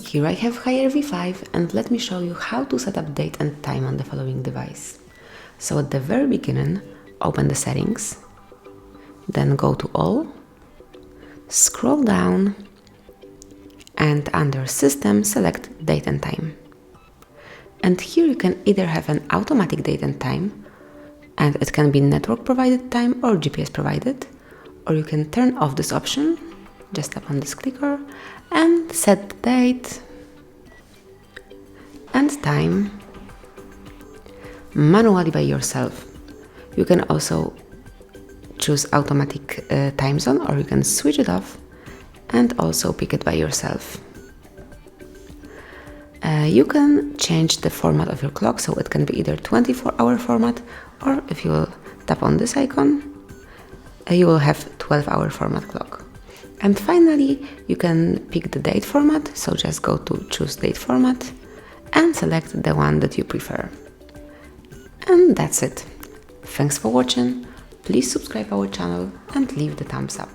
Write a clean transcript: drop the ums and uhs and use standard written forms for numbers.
Here I have HAIER V5 and let me show you how to set up date and time on the following device. So at the very beginning, open the settings, then go to all, scroll down and under system select date and time. And here you can either have an automatic date and time, and it can be network provided time or GPS provided, or you can turn off this option, just tap on this clicker and set the date and time manually by yourself. You can also choose automatic time zone, or you can switch it off and also pick it by yourself. You can change the format of your clock, so it can be either 24-hour format, or if you will tap on this icon, you will have 12-hour format clock. And finally, you can pick the date format, so just go to choose date format and select the one that you prefer. And that's it. Thanks for watching. Please subscribe our channel and leave the thumbs up.